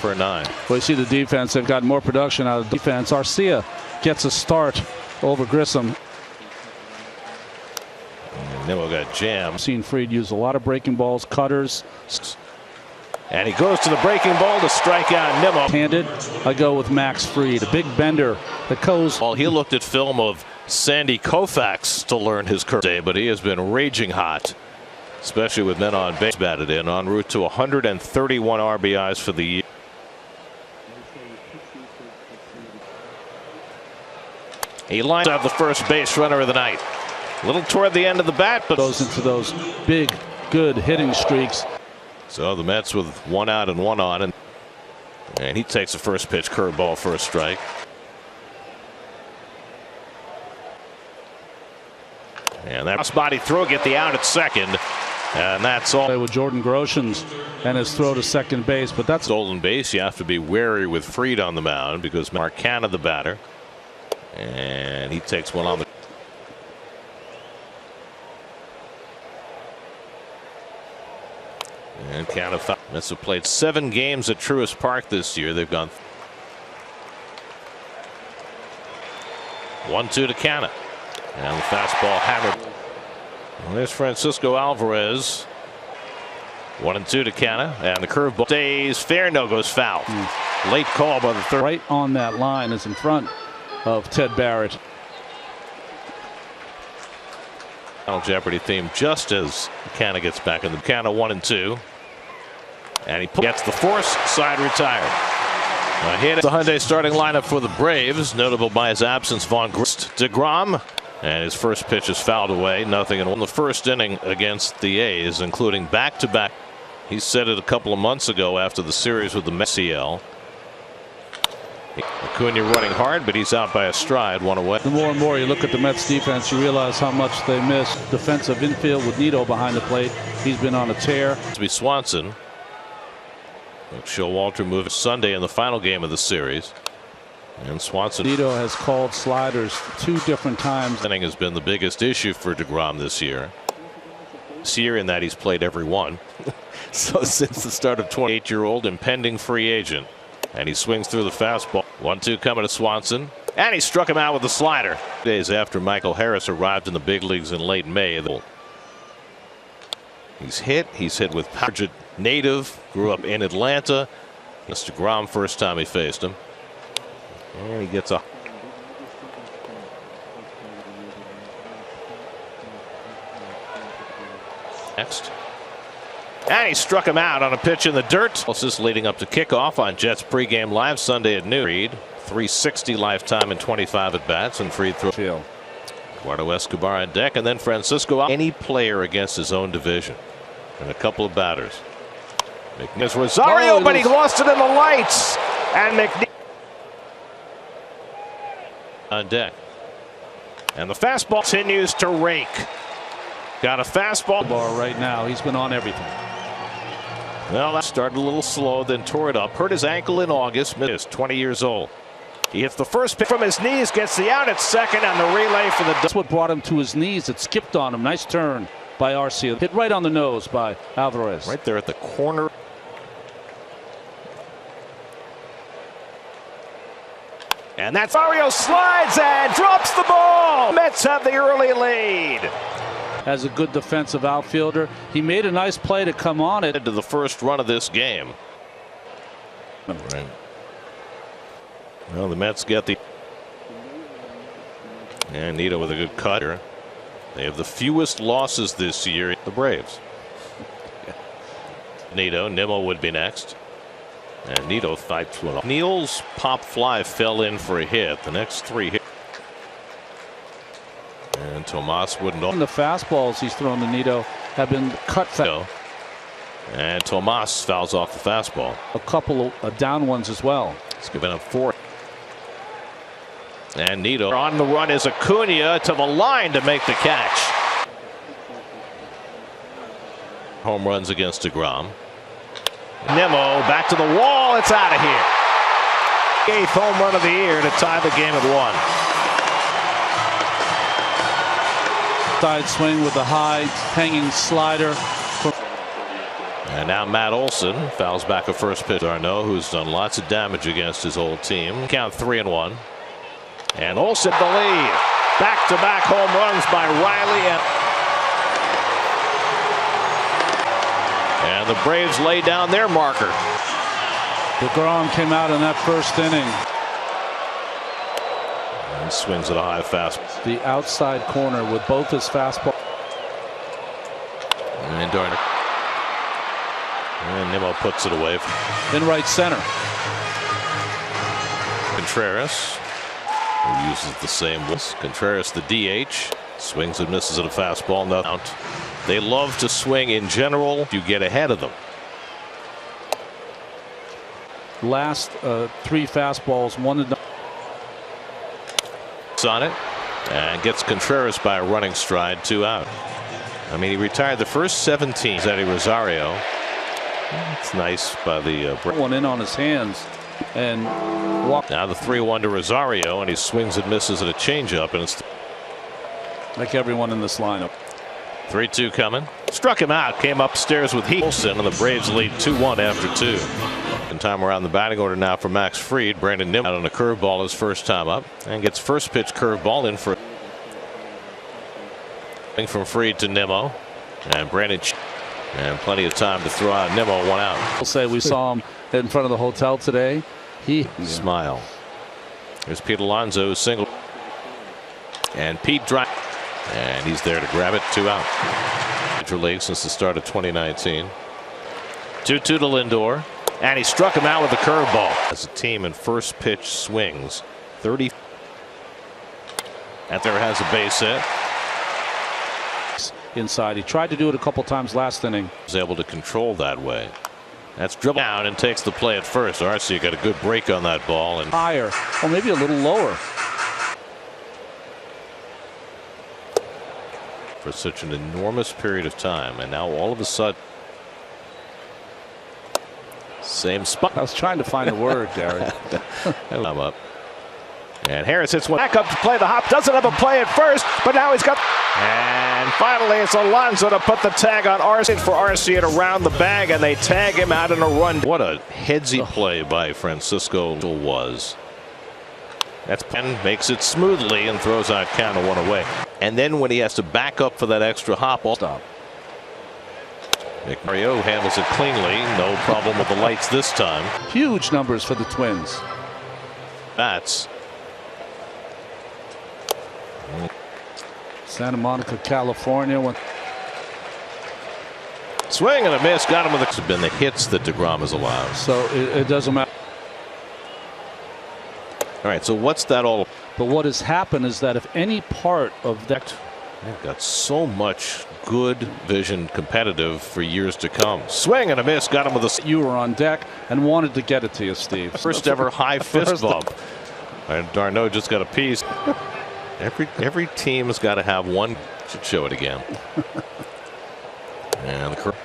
for 9. Well, you see the defense. They've got more production out of defense. Arcia gets a start over Grissom. Nimmo got jammed. Seen Fried use a lot of breaking balls, cutters. And he goes to the breaking ball to strike out Nimmo. Handed, I go with Max Fried, a big bender that goes. Well, he looked at film of Sandy Koufax to learn his curve day, but he has been raging hot, especially with men on base. Batted in, en route to 131 RBIs for the year. He lines up the first base runner of the night. A little toward the end of the bat, but goes into those big, good hitting streaks. So the Mets with 1 out and 1 on, and he takes the first pitch curveball for a strike. And that cross-body throw, get the out at second, and that's all. With Jordan Groshans and his throw to second base, but that's stolen base. You have to be wary with Fried on the mound because Marcana the batter, and he takes one on the. And count of Mets have played 7 games at Truist Park this year. They've gone 1-2 to Canna. And the fastball hammered. Well, there's Francisco Alvarez. 1-2 to Canna. And the curveball stays fair. No, goes foul. Late call by the third. Right on that line is in front of Ted Barrett. Final Jeopardy theme just as Canna gets back in the Canna 1-2. And he gets the force side retired. A hit the Hyundai starting lineup for the Braves, notable by his absence. Vaughn DeGrom, and his first pitch is fouled away. Nothing in the first inning against the A's, including back-to-back. He said it a couple of months ago after the series with the CL. Acuna running hard, but he's out by a stride, 1 away. The more and more you look at the Mets defense, you realize how much they miss defensive infield with Nito behind the plate. He's been on a tear. To be Swanson. Showalter moved Sunday in the final game of the series. And Swanson. Nito has called sliders 2 different times. Inning has been the biggest issue for DeGrom this year. In that he's played every one. So since the start of 28-year-old impending free agent. And he swings through the fastball. 1-2 coming to Swanson. And he struck him out with the slider. Days after Michael Harris arrived in the big leagues in late May. He's hit with power. Native, grew up in Atlanta. Mr. DeGrom, first time he faced him. And he gets a. Next. And he struck him out on a pitch in the dirt. This is leading up to kickoff on Jets pregame live Sunday at noon. Fried, 360 lifetime and 25 at bats, and Fried throw. Eduardo Escobar on deck, and then Francisco. Any player against his own division, and a couple of batters. McNeil Rosario, but he lost it in the lights, and McNeil on deck. And the fastball continues to rake. Got a fastball bar right now. He's been on everything. Well, that started a little slow, then tore it up. Hurt his ankle in August. Is 20 years old. He hits the first pitch from his knees, gets the out at second, and the relay for the. That's what brought him to his knees. It skipped on him. Nice turn by Arcia. Hit right on the nose by Alvarez. Right there at the corner. And that's Mario slides and drops the ball. Mets have the early lead. As a good defensive outfielder, he made a nice play to come on it. To the first run of this game. Right. Well, the Mets get the. And Nito with a good cutter. They have the fewest losses this year. The Braves. Nito, Nimmo would be next. And Nito fights one off. Neal's pop fly fell in for a hit. The next 3 hits. And Tomas wouldn't. The fastballs he's thrown to Nito have been cut foul. And Tomas fouls off the fastball. A couple of down ones as well. He's given up 4. And Nito on the run is Acuna to the line to make the catch. Home runs against DeGrom. Nimmo back to the wall. It's out of here. 8th home run of the year to tie the game at 1. Side swing with a high hanging slider. And now Matt Olson fouls back a first pitch. Darno, who's done lots of damage against his old team. Count 3-1. And Olson the lead. Back-to-back home runs by Riley. And the Braves lay down their marker. DeGrom came out in that first inning. And swings at a high fastball. The outside corner with both his fastball. And Darno. And Nimmo puts it away. In right center. Contreras, who uses the same. Contreras, the DH, swings and misses at a fastball. No count. They love to swing in general. You get ahead of them. Last 3 fastballs, 1-0. On it and gets Contreras by a running stride, 2 out. I mean, he retired the first 17. Eddie Rosario. It's nice by the one in on his hands and walk. Now the 3-1 to Rosario, and he swings and misses at a changeup, and it's like everyone in this lineup. 3-2 coming. Struck him out. Came upstairs with heat. Olson, and the Braves lead 2-1 after 2. Second time around the batting order now for Max Fried. Brandon Nimmo out on a curveball his first time up, and gets first pitch curveball in for from Fried to Nimmo, and Brandon. And plenty of time to throw out Nimmo, 1 out. We'll say we saw him in front of the hotel today. Smile. Here's Pete Alonso, single. And Pete drive. And he's there to grab it, 2 out. Major League since the start of 2019. 2-2 to Lindor. And he struck him out with a curveball. As a team in first pitch swings. 30. And there has a base hit. Inside. He tried to do it a couple times last inning. Was able to control that way. That's dribbled down and takes the play at first. Arcia got a good break on that ball. And higher, or maybe a little lower. For such an enormous period of time, and now all of a sudden, same spot. I was trying to find a word, Gary. I'm up. And Harris hits one back up to play the hop. Doesn't have a play at first, but now he's got. And finally, it's Alonso to put the tag on Arcia for Arcia to round the bag, and they tag him out in a run. What a headsy play by Francisco was. That's Penn makes it smoothly and throws out count of 1 away. And then when he has to back up for that extra hop, all stop. Mario handles it cleanly. No problem with the lights this time. Huge numbers for the Twins. Bats. Santa Monica, California. Swing and a miss. Got him with the. Have been the hits that DeGrom has allowed. So it doesn't matter. All right. So what's that all? But what has happened is that if any part of that. They've got so much good vision competitive for years to come. Swing and a miss. Got him with a. You were on deck and wanted to get it to you, Steve. First ever high fist bump. And Darno just got a piece. Every team has got to have one. Should show it again. And the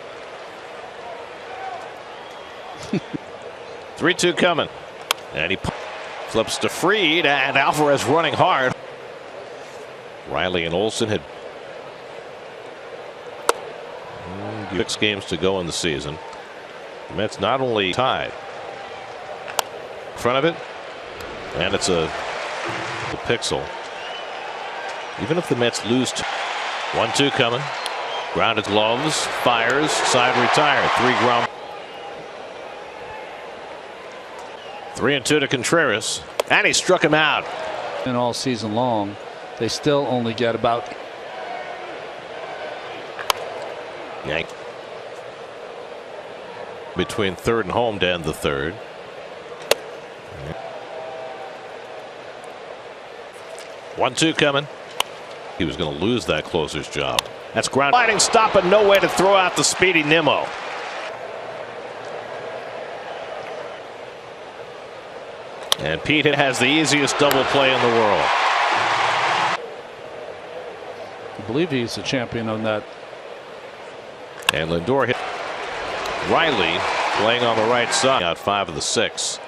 3-2 coming. And he flips to Fried, and Alvarez running hard. Riley and Olson had 6 games to go in the season. The Mets not only tied in front of it, and it's a pixel. Even if the Mets lose, 1-2 coming. Grounded gloves, fires, side retired. 3 ground. 3-2 to Contreras, and he struck him out. And all season long, they still only get about. Yank. Between third and home to end the third. One, 2 coming. He was going to lose that closer's job. That's ground. Sliding stop and no way to throw out the speedy Nimmo. And Pete has the easiest double play in the world. I believe he's the champion on that. And Lindor hit. Riley playing on the right side. Out 5 of the 6.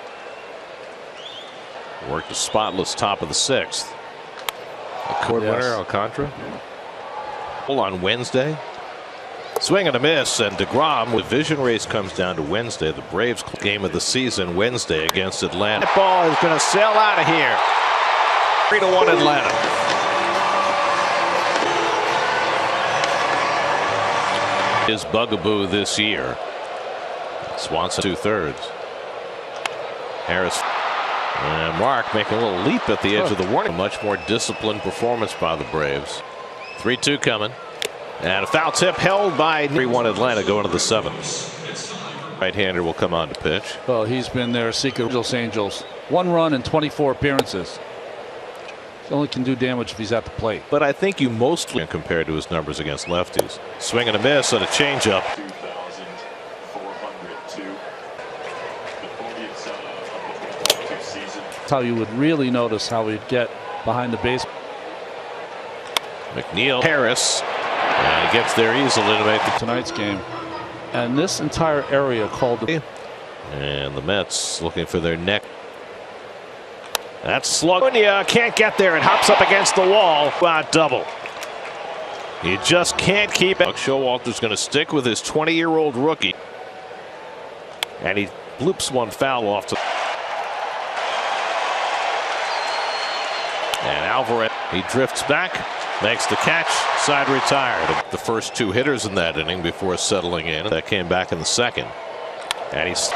Worked a spotless top of the 6th. A court winner, Alcantara. On Wednesday. Swing and a miss, and DeGrom with division race comes down to Wednesday. The Braves game of the season Wednesday against Atlanta. That ball is going to sail out of here. 3-1 Atlanta. His bugaboo this year. Swanson 2/3. Harris and Mark making a little leap at the edge of the warning. A much more disciplined performance by the Braves. 3-2 coming. And a foul tip held by 3-1 Atlanta going to the 7th. Right-hander will come on to pitch. Well, he's been their secret Angels. 1 run in 24 appearances. He only can do damage if he's at the plate. But I think you mostly compared to his numbers against lefties. Swing and a miss on a changeup. 2,402. That's how you would really notice how he'd get behind the base. McNeil, Harris, and he gets there easily to make Tonight's game. And this entire area called the. And the Mets looking for their neck. That's slug. Can't get there. It hops up against the wall. Double. You just can't keep it. Showalter's going to stick with his 20-year-old rookie. And he bloops one foul off to. And Alvarez, he drifts back, makes the catch, side retired. The first 2 hitters in that inning before settling in. That came back in the second. And he's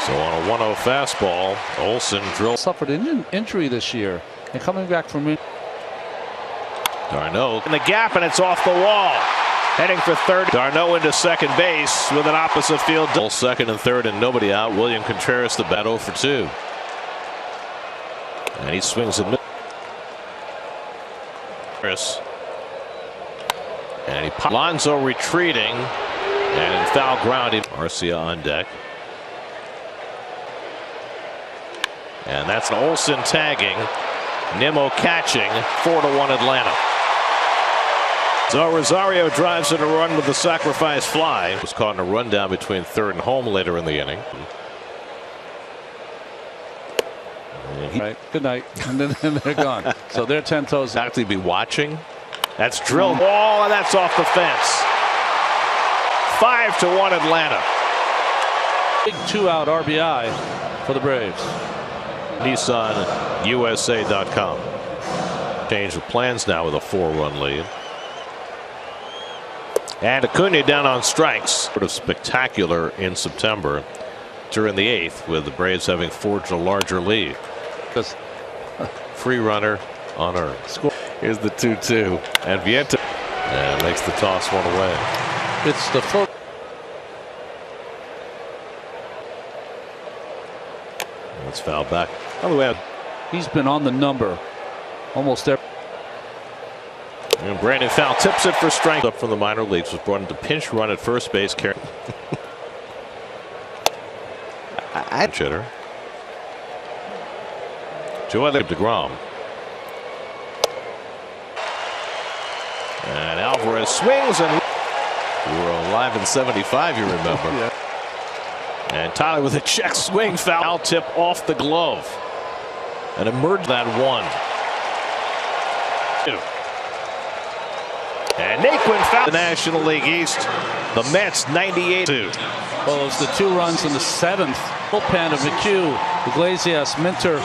so on a 1-0 fastball. Olsen drills. Suffered an injury this year, and coming back from it. D'Arnaud in the gap, and it's off the wall. Heading for third. D'Arnaud into second base with an opposite field. Second and third, and nobody out. William Contreras the bat 0 for 2. And he swings and and he Alonso retreating and in foul ground. Garcia on deck, and that's an Olsen tagging, Nimmo catching. 4-1 Atlanta. So Rosario drives in a run with the sacrifice fly. Was caught in a rundown between third and home later in the inning. Right. Good night. And then they're gone. So they're 10 toes. Actually be watching. That's drilled ball, and that's off the fence. 5-1 Atlanta. Big 2-out RBI for the Braves. NissanUSA.com. Change of plans now with a 4-run lead. And Acuna down on strikes. Sort of spectacular in September during the 8th, with the Braves having forged a larger lead. Free runner on earth. Here's the 2-2, and Vieta makes the toss one away. It's the first. Let's foul back. By the way, he's been on the number almost every. And Brandon Fowl tips it for strike. Up from the minor leagues, was brought into pinch run at first base. Chitter. Joel DeGrom. And Alvarez swings, and we were alive in '75, you remember. Yeah. And Tyler with a check swing, foul tip off the glove, and emerged that 1. And Naquin foul the National League East. The Mets 98-2. Well, it was the 2 runs in the 7th. Bullpen of McHugh, Iglesias, Minter.